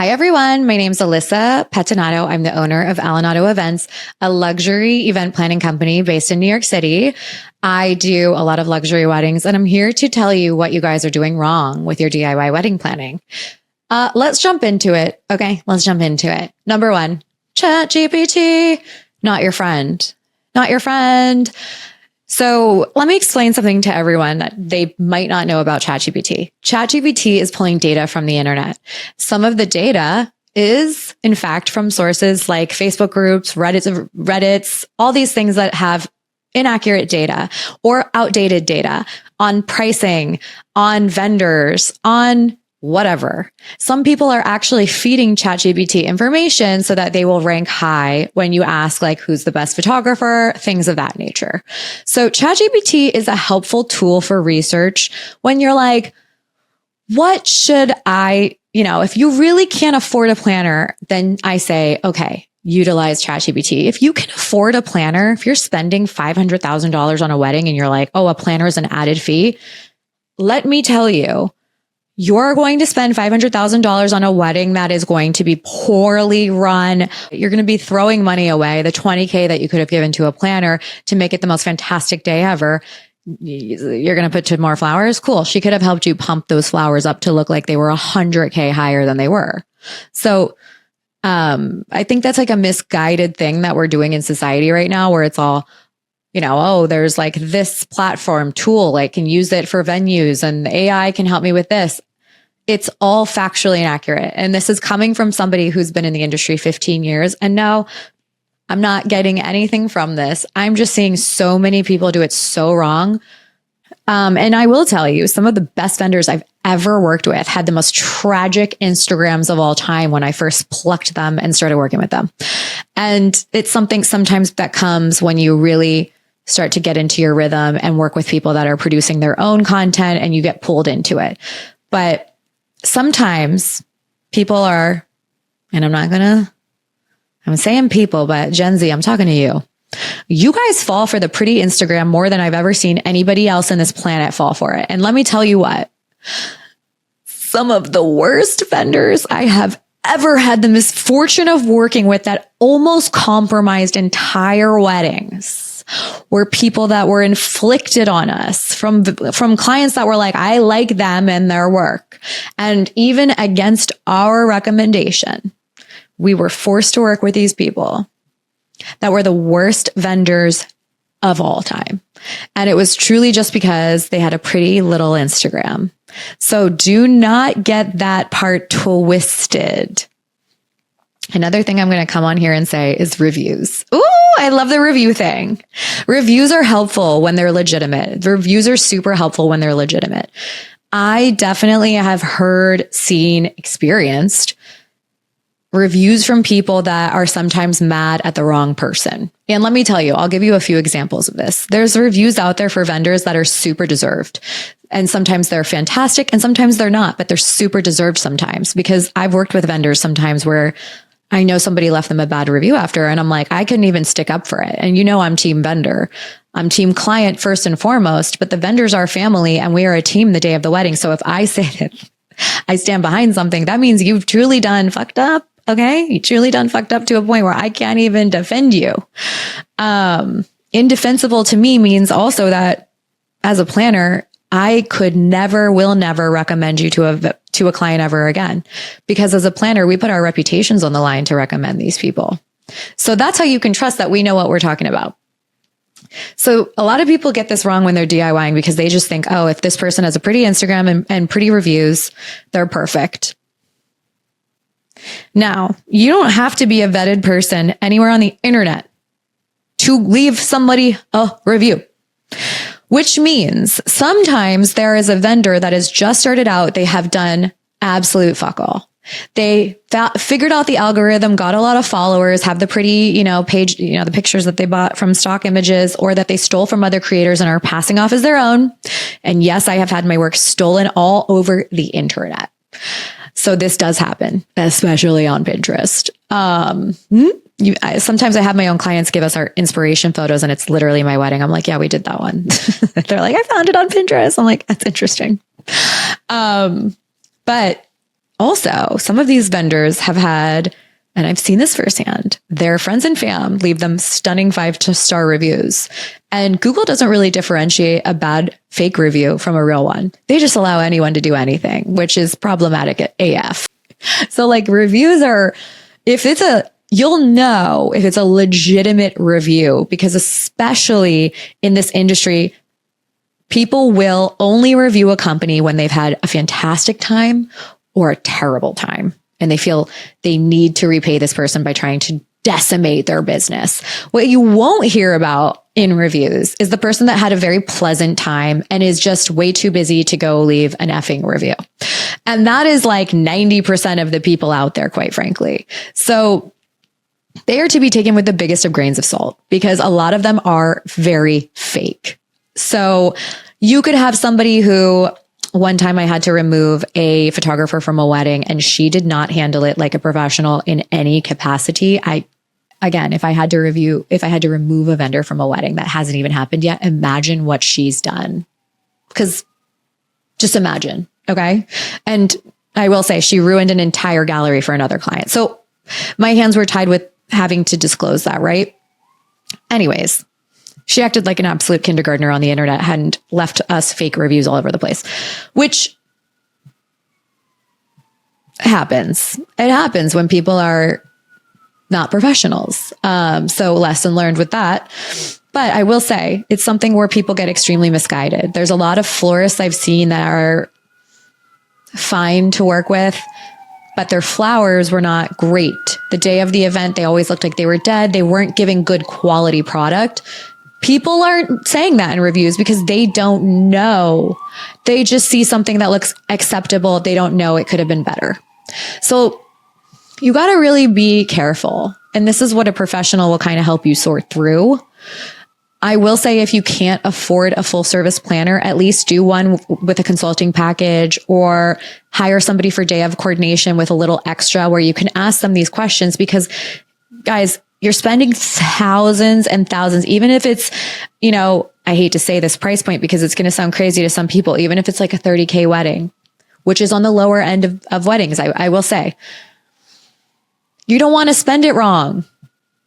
Hi, everyone. My name's Alyssa Petinato. I'm the owner of Alinato Events, a luxury event planning company based in New York City. I do a lot of luxury weddings, and I'm here to tell you what you guys are doing wrong with your DIY wedding planning. Let's jump into it. Okay, let's jump into it. Number one, ChatGPT, not your friend. Not your friend. So let me explain something to everyone that they might not know about ChatGPT. ChatGPT is pulling data from the internet. Some of the data is, in fact, from sources like Facebook groups, Reddits, all these things that have inaccurate data or outdated data on pricing, on vendors, on whatever. Some people are actually feeding ChatGPT information so that they will rank high when you ask, like, who's the best photographer, things of that nature. So ChatGPT is a helpful tool for research when you're like, what should if you really can't afford a planner, then I say, okay, utilize ChatGPT. If you can afford a planner, if you're spending $500,000 on a wedding and you're like, oh, a planner is an added fee, let me tell you, you're going to spend $500,000 on a wedding that is going to be poorly run. You're going to be throwing money away, the $20K that you could have given to a planner to make it the most fantastic day ever. You're going to put to more flowers. Cool. She could have helped you pump those flowers up to look like they were $100K higher than they were. So, I think that's like a misguided thing that we're doing in society right now, where it's all, oh, there's like this platform tool, I can use it for venues and AI can help me with this. It's all factually inaccurate. And this is coming from somebody who's been in the industry 15 years. And no, I'm not getting anything from this. I'm just seeing so many people do it so wrong. And I will tell you, some of the best vendors I've ever worked with had the most tragic Instagrams of all time when I first plucked them and started working with them. And it's something sometimes that comes when you really start to get into your rhythm and work with people that are producing their own content and you get pulled into it. But sometimes people are, and I'm saying people, but Gen Z, I'm talking to you. You guys fall for the pretty Instagram more than I've ever seen anybody else in this planet fall for it. And let me tell you what, some of the worst vendors I have ever had the misfortune of working with that almost compromised entire weddings were people that were inflicted on us from clients that were like, I like them and their work. And even against our recommendation, we were forced to work with these people that were the worst vendors of all time. And it was truly just because they had a pretty little Instagram. So do not get that part twisted. Another thing I'm going to come on here and say is reviews. Ooh, I love the review thing. Reviews are helpful when they're legitimate. Reviews are super helpful when they're legitimate. I definitely have heard, seen, experienced reviews from people that are sometimes mad at the wrong person. And let me tell you, I'll give you a few examples of this. There's reviews out there for vendors that are super deserved. And sometimes they're fantastic and sometimes they're not, but they're super deserved sometimes, because I've worked with vendors sometimes where I know somebody left them a bad review after, and I'm like, I couldn't even stick up for it. And I'm team vendor. I'm team client first and foremost, but the vendors are family and we are a team the day of the wedding. So if I say that I stand behind something, that means you've truly done fucked up. Okay. You truly done fucked up to a point where I can't even defend you. Indefensible to me means also that as a planner, I could never, will never recommend you to a client ever again. Because as a planner, we put our reputations on the line to recommend these people. So that's how you can trust that we know what we're talking about. So a lot of people get this wrong when they're DIYing, because they just think, oh, if this person has a pretty Instagram and pretty reviews, they're perfect. Now, you don't have to be a vetted person anywhere on the internet to leave somebody a review, which means sometimes there is a vendor that has just started out. They have done absolute fuck all. They figured out the algorithm, got a lot of followers, have the pretty, page, the pictures that they bought from stock images or that they stole from other creators and are passing off as their own. And yes, I have had my work stolen all over the internet. So this does happen, especially on Pinterest. Sometimes I have my own clients give us our inspiration photos and it's literally my wedding. I'm like, yeah, we did that one. They're like, I found it on Pinterest. I'm like, that's interesting. But Also, some of these vendors have had, and I've seen this firsthand, their friends and fam leave them stunning 5-star reviews. And Google doesn't really differentiate a bad fake review from a real one. They just allow anyone to do anything, which is problematic at AF. So like reviews are, you'll know if it's a legitimate review, because especially in this industry, people will only review a company when they've had a fantastic time or a terrible time, and they feel they need to repay this person by trying to decimate their business. What you won't hear about in reviews is the person that had a very pleasant time and is just way too busy to go leave an effing review. And that is like 90% of the people out there, quite frankly. So they are to be taken with the biggest of grains of salt, because a lot of them are very fake. So you could have somebody who, one time I had to remove a photographer from a wedding and she did not handle it like a professional in any capacity. If I had to remove a vendor from a wedding that hasn't even happened yet, imagine what she's done. Because just imagine, okay? And I will say she ruined an entire gallery for another client. So my hands were tied with having to disclose that, right? Anyways, she acted like an absolute kindergartner on the internet, hadn't left us fake reviews all over the place, which happens. It happens when people are not professionals. So lesson learned with that. But I will say it's something where people get extremely misguided. There's a lot of florists I've seen that are fine to work with, but their flowers were not great. The day of the event, they always looked like they were dead. They weren't giving good quality product. People aren't saying that in reviews because they don't know. They just see something that looks acceptable. They don't know it could have been better. So you got to really be careful. And this is what a professional will kind of help you sort through. I will say, if you can't afford a full service planner, at least do one with a consulting package, or hire somebody for day of coordination with a little extra where you can ask them these questions. Because guys, you're spending thousands and thousands, even if it's, I hate to say this price point because it's going to sound crazy to some people, even if it's like a $30K wedding, which is on the lower end of weddings, I will say. You don't want to spend it wrong.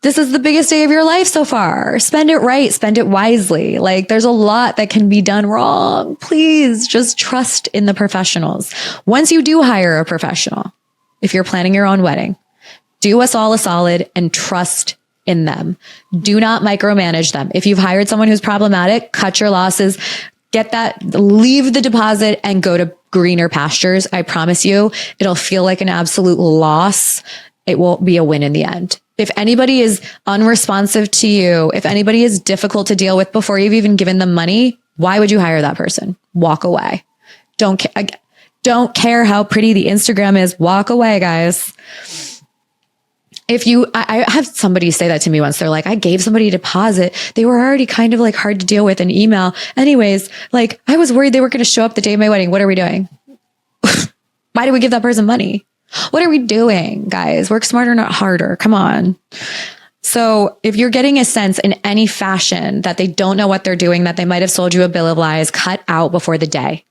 This is the biggest day of your life so far. Spend it right. Spend it wisely. Like, there's a lot that can be done wrong. Please just trust in the professionals. Once you do hire a professional, if you're planning your own wedding, do us all a solid and trust in them. Do not micromanage them. If you've hired someone who's problematic, cut your losses, leave the deposit and go to greener pastures. I promise you, it'll feel like an absolute loss. It won't be a win in the end. If anybody is unresponsive to you, if anybody is difficult to deal with before you've even given them money, why would you hire that person? Walk away. Don't care how pretty the Instagram is. Walk away, guys. I had somebody say that to me once. They're like, I gave somebody a deposit. They were already kind of like hard to deal with in email. Anyways, like, I was worried they were going to show up the day of my wedding. What are we doing? Why did we give that person money? What are we doing, guys? Work smarter, not harder. Come on. So if you're getting a sense in any fashion that they don't know what they're doing, that they might have sold you a bill of lies, cut out before the day.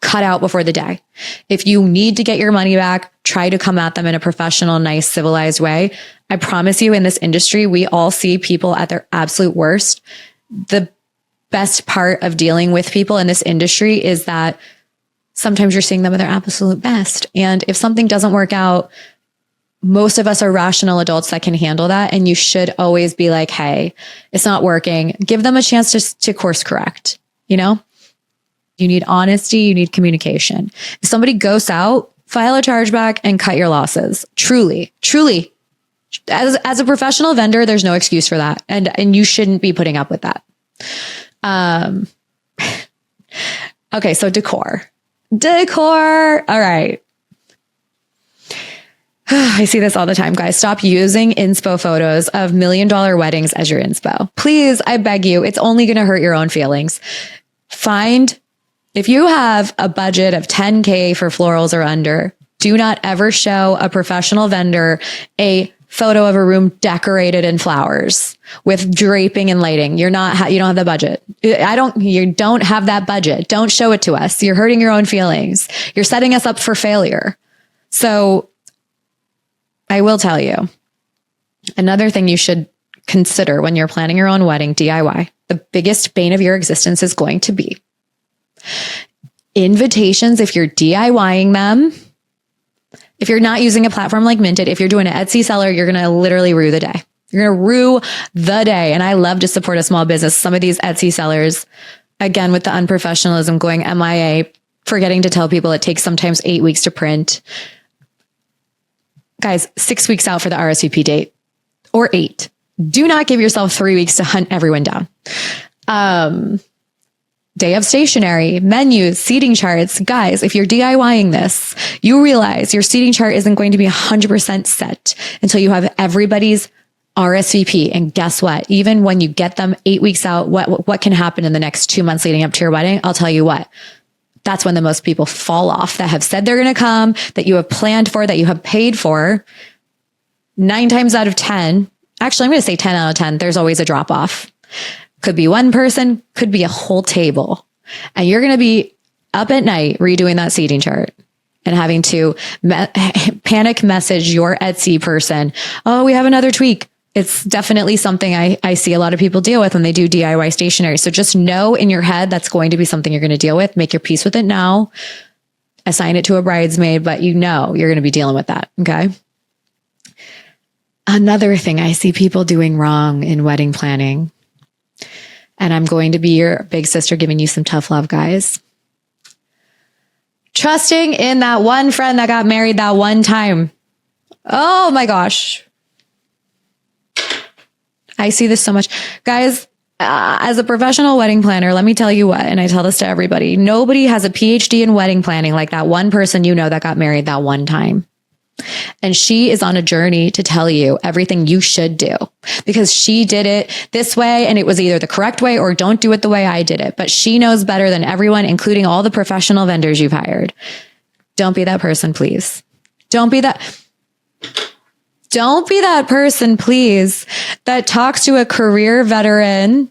Cut out before the day. If you need to get your money back, try to come at them in a professional, nice, civilized way. I promise you, in this industry, we all see people at their absolute worst. The best part of dealing with people in this industry is that sometimes you're seeing them at their absolute best. And if something doesn't work out, most of us are rational adults that can handle that. And you should always be like, hey, it's not working. Give them a chance to course correct. You need honesty. You need communication. If somebody goes out, file a chargeback and cut your losses. Truly. As a professional vendor, there's no excuse for that. And you shouldn't be putting up with that. Okay. So decor. All right. I see this all the time, guys. Stop using inspo photos of $1 million weddings as your inspo. Please, I beg you. It's only going to hurt your own feelings. If you have a budget of $10K for florals or under, do not ever show a professional vendor a photo of a room decorated in flowers with draping and lighting. You don't have the budget. You don't have that budget. Don't show it to us. You're hurting your own feelings. You're setting us up for failure. So I will tell you, another thing you should consider when you're planning your own wedding DIY, the biggest bane of your existence is going to be invitations. If you're DIYing them, if you're not using a platform like Minted, if you're doing an Etsy seller, you're going to literally rue the day. You're going to rue the day. And I love to support a small business. Some of these Etsy sellers, again, with the unprofessionalism going MIA, forgetting to tell people it takes sometimes 8 weeks to print. Guys, 6 weeks out for the RSVP date, or 8. Do not give yourself 3 weeks to hunt everyone down. Day of stationery, menus, seating charts. Guys, if you're DIYing this, you realize your seating chart isn't going to be 100% set until you have everybody's RSVP. And guess what? Even when you get them 8 weeks out, what can happen in the next 2 months leading up to your wedding? I'll tell you what. That's when the most people fall off that have said they're going to come, that you have planned for, that you have paid for. 9 times out of 10, actually, I'm going to say 10 out of 10, there's always a drop off. Could be one person, could be a whole table. And you're going to be up at night redoing that seating chart and having to panic message your Etsy person. Oh, we have another tweak. It's definitely something I see a lot of people deal with when they do DIY stationery. So just know in your head that's going to be something you're going to deal with. Make your peace with it now. Assign it to a bridesmaid, but you know you're going to be dealing with that. Okay. Another thing I see people doing wrong in wedding planning, and I'm going to be your big sister giving you some tough love, guys. Trusting in that one friend that got married that one time. Oh my gosh. I see this so much. Guys, as a professional wedding planner, let me tell you what, and I tell this to everybody, nobody has a PhD in wedding planning like that one person you know that got married that one time. And she is on a journey to tell you everything you should do because she did it this way and it was either the correct way or don't do it the way I did it. But she knows better than everyone, including all the professional vendors you've hired. Don't be that person, please. Don't be that person, please, that talks to a career veteran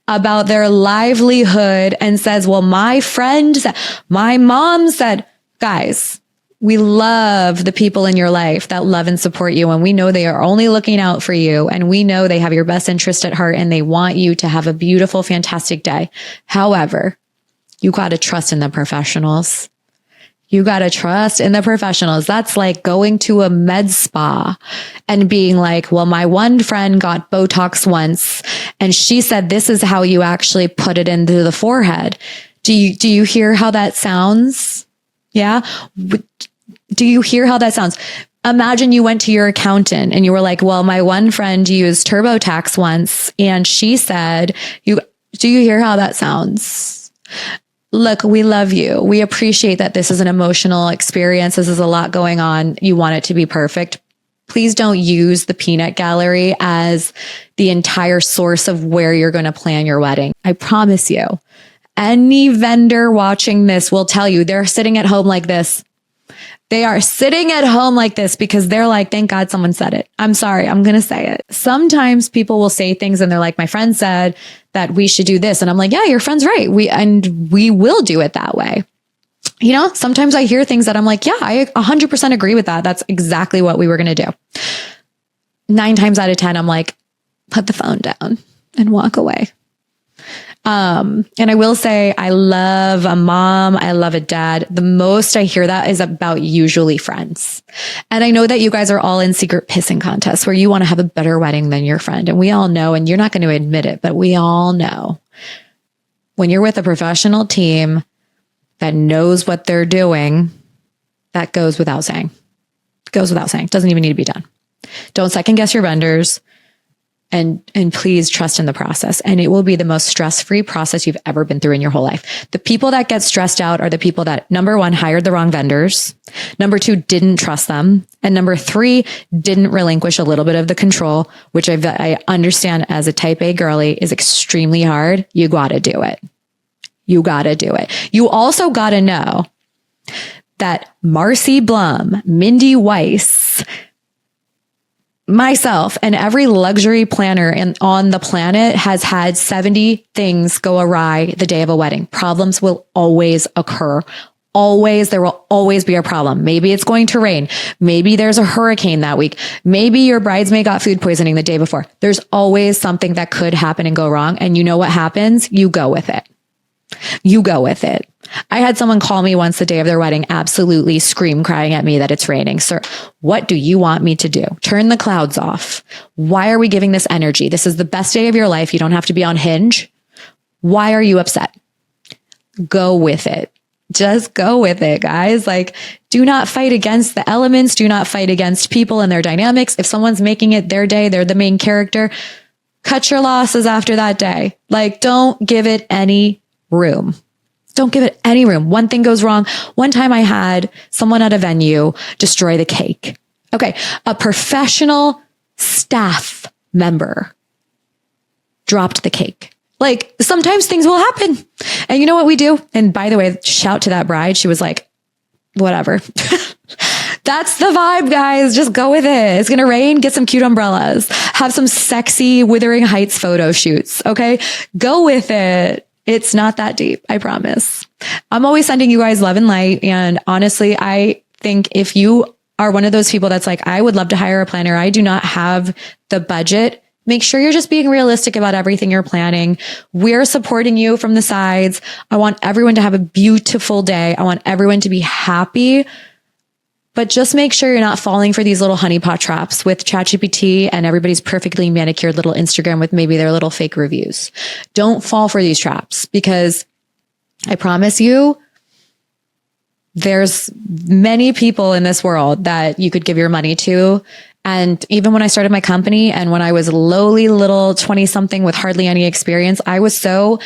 about their livelihood and says, well, my friend said, my mom said, guys, we love the people in your life that love and support you. And we know they are only looking out for you. And we know they have your best interest at heart and they want you to have a beautiful, fantastic day. However, you got to trust in the professionals. You got to trust in the professionals. That's like going to a med spa and being like, well, my one friend got Botox once and she said, this is how you actually put it into the forehead. Do you hear how that sounds? Yeah. Do you hear how that sounds? Imagine you went to your accountant and you were like, well, my one friend used TurboTax once and she said, do you hear how that sounds? Look, we love you. We appreciate that this is an emotional experience. This is a lot going on. You want it to be perfect. Please don't use the peanut gallery as the entire source of where you're going to plan your wedding. I promise you, any vendor watching this will tell you they're sitting at home like this. They are sitting at home like this because they're like, thank God someone said it. I'm sorry. I'm going to say it. Sometimes people will say things and they're like, my friend said that we should do this. And I'm like, yeah, your friend's right. We will do it that way. You know, sometimes I hear things that I'm like, yeah, I 100% agree with that. That's exactly what we were going to do. 9 times out of 10, I'm like, put the phone down and walk away. And I will say, I love a mom. I love a dad. The most I hear that is about usually friends. And I know that you guys are all in secret pissing contests where you want to have a better wedding than your friend. And we all know, and you're not going to admit it, but we all know when you're with a professional team that knows what they're doing, that goes without saying. Goes without saying. Doesn't even need to be done. Don't second guess your vendors. And please trust in the process. And it will be the most stress-free process you've ever been through in your whole life. The people that get stressed out are the people that, number 1, hired the wrong vendors. Number 2, didn't trust them. And number 3, didn't relinquish a little bit of the control, which I understand as a type A girly is extremely hard. You got to do it. You got to do it. You also got to know that Marcy Blum, Mindy Weiss, myself, and every luxury planner on the planet has had 70 things go awry the day of a wedding. Problems will always occur. there will always be a problem. Maybe it's going to rain. Maybe there's a hurricane that week. Maybe your bridesmaid got food poisoning the day before. There's always something that could happen and go wrong. And you know what happens? You go with it. You go with it. I had someone call me once the day of their wedding, absolutely scream crying at me that it's raining. Sir, what do you want me to do? Turn the clouds off. Why are we giving this energy? This is the best day of your life. You don't have to be on Hinge. Why are you upset? Go with it. Just go with it, guys. Like, do not fight against the elements. Do not fight against people and their dynamics. If someone's making it their day, they're the main character. Cut your losses after that day. Like, don't give it any room. Don't give it any room. One thing goes wrong. One time I had someone at a venue destroy the cake. Okay. A professional staff member dropped the cake. Like, sometimes things will happen. And you know what we do? And by the way, shout to that bride. She was like, whatever. That's the vibe, guys. Just go with it. It's going to rain. Get some cute umbrellas. Have some sexy Wuthering Heights photo shoots. Okay. Go with it. It's not that deep. I promise. I'm always sending you guys love and light. And honestly, I think if you are one of those people that's like, I would love to hire a planner, I do not have the budget, make sure you're just being realistic about everything you're planning. We're supporting you from the sides. I want everyone to have a beautiful day. I want everyone to be happy, but just make sure you're not falling for these little honeypot traps with ChatGPT and everybody's perfectly manicured little Instagram with maybe their little fake reviews. Don't fall for these traps, because I promise you, there's many people in this world that you could give your money to. And even when I started my company and when I was lowly little 20 something with hardly any experience, I was so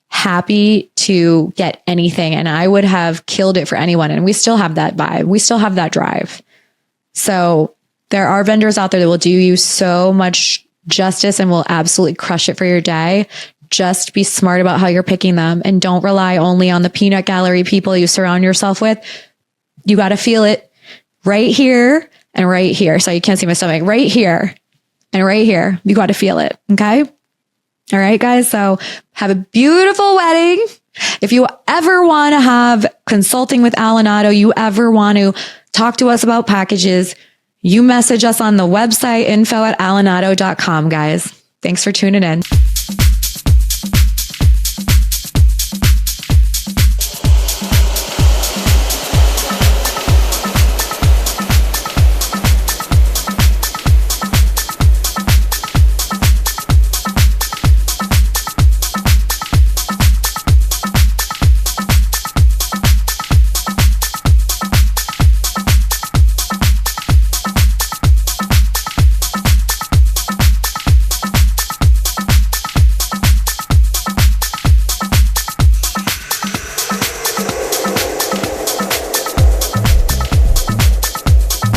happy to get anything and I would have killed it for anyone. And we still have that vibe. We still have that drive. So there are vendors out there that will do you so much justice and will absolutely crush it for your day. Just be smart about how you're picking them and don't rely only on the peanut gallery people you surround yourself with. You got to feel it right here and right here. So you can't see my stomach. Right here and right here. You got to feel it. Okay. All right, guys. So have a beautiful wedding. If you ever want to have consulting with Alinato, you ever want to talk to us about packages, you message us on the website info@alinato.com, guys. Thanks for tuning in.